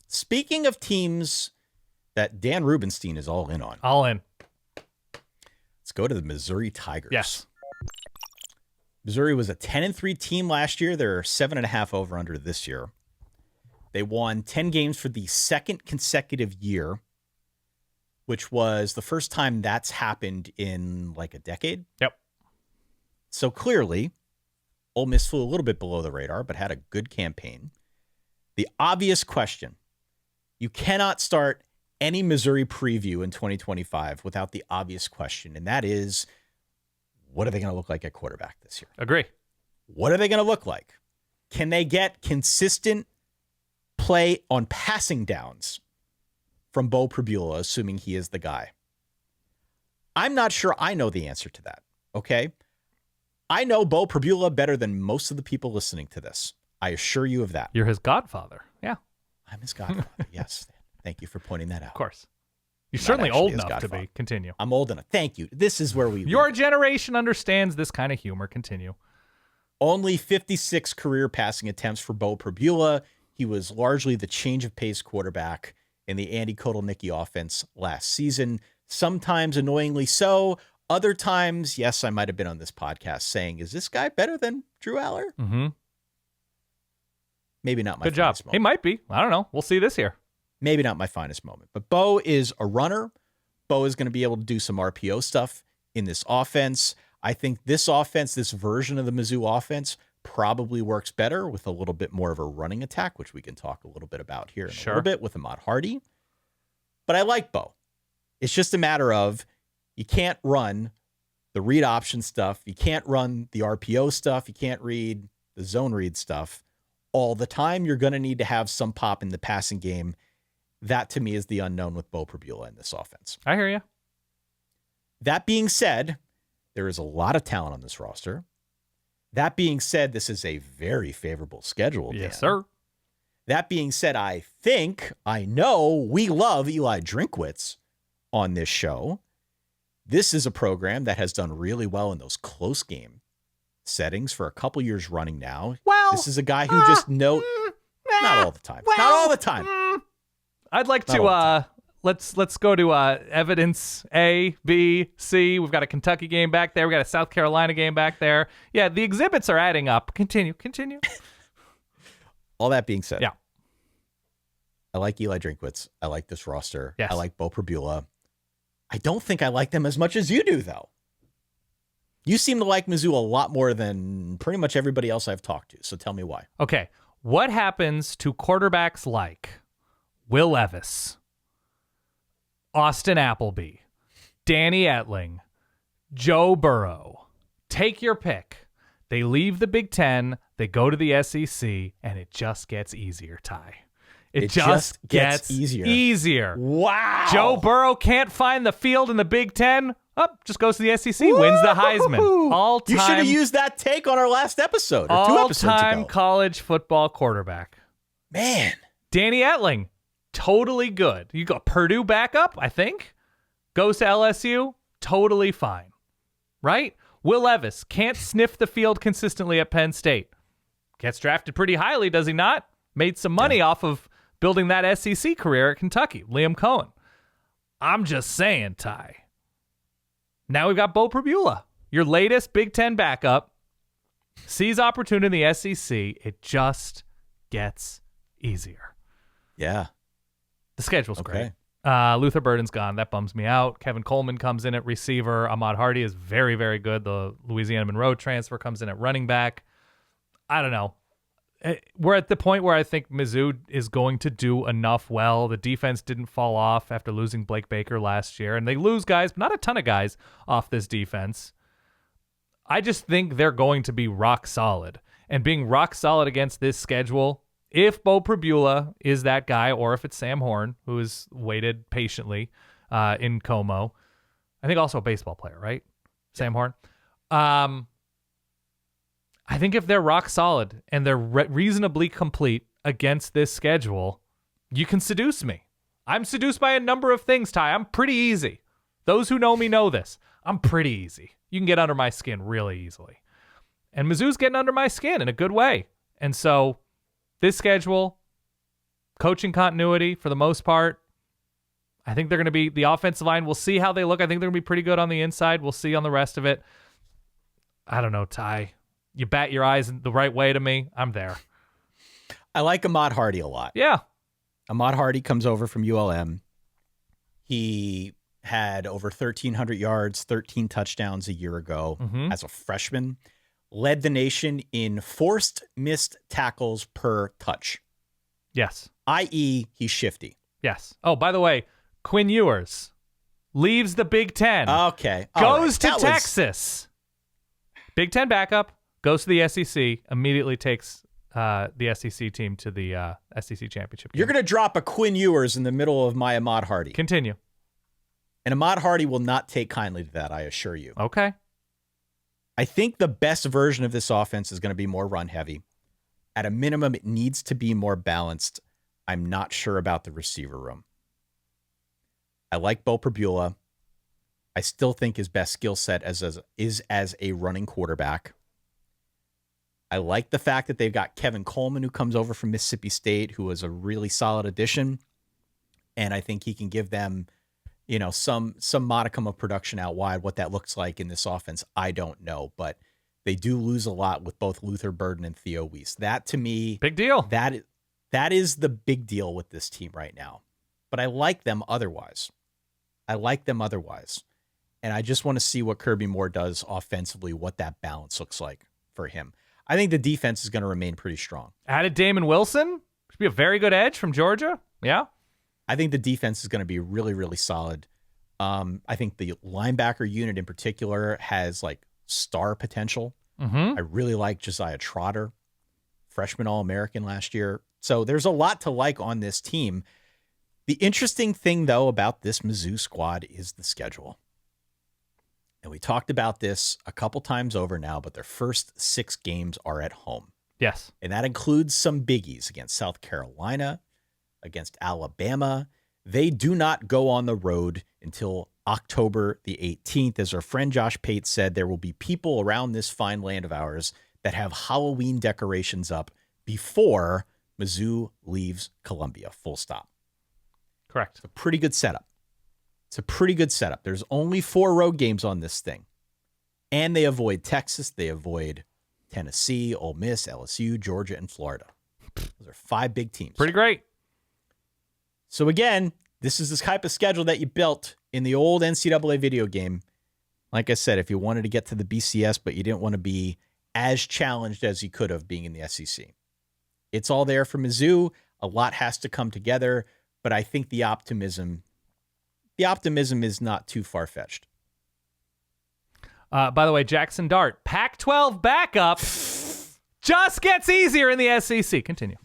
Speaking of teams that Dan Rubenstein is all in on. All in. Let's go to the Missouri Tigers. Yes. Missouri was a 10-3 team last year. They're 7.5 over under this year. They won 10 games for the second consecutive year, which was the first time that's happened in like a decade. Yep. So clearly, Ole Miss flew a little bit below the radar, but had a good campaign. The obvious question, you cannot start any Missouri preview in 2025 without the obvious question, and that is, what are they going to look like at quarterback this year? Agree. What are they going to look like? Can they get consistent play on passing downs from Beau Pribula, assuming he is the guy? I'm not sure I know the answer to that, okay? I know Beau Pribula better than most of the people listening to this. I assure you of that. You're his godfather. Yeah. I'm his godfather, yes. Thank you for pointing that out. Of course. You're I'm certainly not actually old his enough to godfather. be. Continue. I'm old enough. Thank you. This is where we Your leave it. generation understands this kind of humor. Continue. Only 56 career passing attempts for Beau Pribula. He was largely the change of pace quarterback in the Andy Kotelnicki offense last season. Sometimes annoyingly so. Other times, yes, I might have been on this podcast saying, is this guy better than Drew Aller? Mm-hmm. Maybe not my Good job. finest moment. He might be. I don't know. We'll see this year. Maybe not my finest moment. But Beau is a runner. Beau is going to be able to do some RPO stuff in this offense. I think this offense, this version of the Mizzou offense, probably works better with a little bit more of a running attack, which we can talk a little bit about here in a little bit with Ahmad Hardy. But I like Beau. It's just a matter of you can't run the read option stuff. You can't run the RPO stuff. You can't read the zone read stuff all the time. You're going to need to have some pop in the passing game. That, to me, is the unknown with Beau Pribula in this offense. I hear you. That being said, there is a lot of talent on this roster. That being said, this is a very favorable schedule. Yes, Dan. sir. That being said, I know we love Eli Drinkwitz on this show. This is a program that has done really well in those close game settings for a couple years running now. Well, this is a guy who just not all the time. Not all the time. I'd like to let's go to evidence A, B, C. We've got a Kentucky game back there. We got a South Carolina game back there. Yeah, the exhibits are adding up. Continue. All that being said, yeah, I like Eli Drinkwitz. I like this roster. Yes. I like Beau Pribula. I don't think I like them as much as you do, though. You seem to like Mizzou a lot more than pretty much everybody else I've talked to. So tell me why. Okay, what happens to quarterbacks like Will Levis, Austin Appleby, Danny Etling, Joe Burrow? Take your pick. They leave the Big Ten, they go to the SEC, and it just gets easier, Ty. It just gets easier. Wow. Joe Burrow can't find the field in the Big Ten. Just goes to the SEC, wins the Heisman. All-time, you should have used that take on our last episode or 2 episodes ago. All-time college football quarterback. Man. Danny Etling, totally good. You got Purdue backup, I think. Goes to LSU, totally fine. Right? Will Levis can't sniff the field consistently at Penn State. Gets drafted pretty highly, does he not? Made some money off of building that SEC career at Kentucky. Liam Cohen. I'm just saying, Ty. Now we've got Beau Pribula, your latest Big Ten backup. Sees opportunity in the SEC. It just gets easier. Yeah. The schedule's great. Luther Burden's gone. That bums me out. Kevin Coleman comes in at receiver. Ahmad Hardy is very, very good. The Louisiana Monroe transfer comes in at running back. I don't know. We're at the point where I think Mizzou is going to do enough well. The defense didn't fall off after losing Blake Baker last year, and they lose guys, not a ton of guys, off this defense. I just think they're going to be rock solid. And being rock solid against this schedule, if Beau Pribula is that guy, or if it's Sam Horn, who has waited patiently in Como, I think also a baseball player, right? Sam Horn. I think if they're rock solid and they're reasonably complete against this schedule, you can seduce me. I'm seduced by a number of things, Ty. I'm pretty easy. Those who know me know this. I'm pretty easy. You can get under my skin really easily. And Mizzou's getting under my skin in a good way. And so this schedule, coaching continuity for the most part. I think they're going to be the offensive line. We'll see how they look. I think they're going to be pretty good on the inside. We'll see on the rest of it. I don't know, Ty. You bat your eyes the right way to me. I'm there. I like Ahmad Hardy a lot. Yeah. Ahmad Hardy comes over from ULM. He had over 1,300 yards, 13 touchdowns a year ago as a freshman. Led the nation in forced missed tackles per touch. Yes. I.e., he's shifty. Yes. Oh, by the way, Quinn Ewers leaves the Big Ten. Okay. Goes to Texas. Big Ten backup, goes to the SEC, immediately takes the SEC team to the SEC championship game. You're going to drop a Quinn Ewers in the middle of my Ahmad Hardy. Continue. And Ahmad Hardy will not take kindly to that, I assure you. Okay. I think the best version of this offense is going to be more run heavy. At a minimum, it needs to be more balanced. I'm not sure about the receiver room. I like Beau Pribula. I still think his best skill set is as a running quarterback. I like the fact that they've got Kevin Coleman, who comes over from Mississippi State, who is a really solid addition. And I think he can give them, some modicum of production out wide. What that looks like in this offense, I don't know. But they do lose a lot with both Luther Burden and Theo Weiss. That, to me, big deal. That is the big deal with this team right now. But I like them otherwise. And I just want to see what Kirby Moore does offensively, what that balance looks like for him. I think the defense is going to remain pretty strong. Added Damon Wilson. Should be a very good edge from Georgia. Yeah. I think the defense is going to be really, really solid. I think the linebacker unit in particular has star potential. I really like Josiah Trotter, freshman All-American last year. So there's a lot to like on this team. The interesting thing, though, about this Mizzou squad is the schedule. And we talked about this a couple times over now, but their first 6 games are at home. Yes. And that includes some biggies against South Carolina, against Alabama. They do not go on the road until October the 18th. As our friend Josh Pate said, there will be people around this fine land of ours that have Halloween decorations up before Mizzou leaves Columbia, full stop. Correct. It's a pretty good setup. There's only 4 road games on this thing. And they avoid Texas. They avoid Tennessee, Ole Miss, LSU, Georgia, and Florida. Those are 5 big teams. Pretty great. So again, this is this type of schedule that you built in the old NCAA video game. Like I said, if you wanted to get to the BCS, but you didn't want to be as challenged as you could have being in the SEC. It's all there for Mizzou. A lot has to come together, but I think the optimism is not too far-fetched. By the way, Jackson Dart, Pac-12 backup, just gets easier in the SEC. Continue.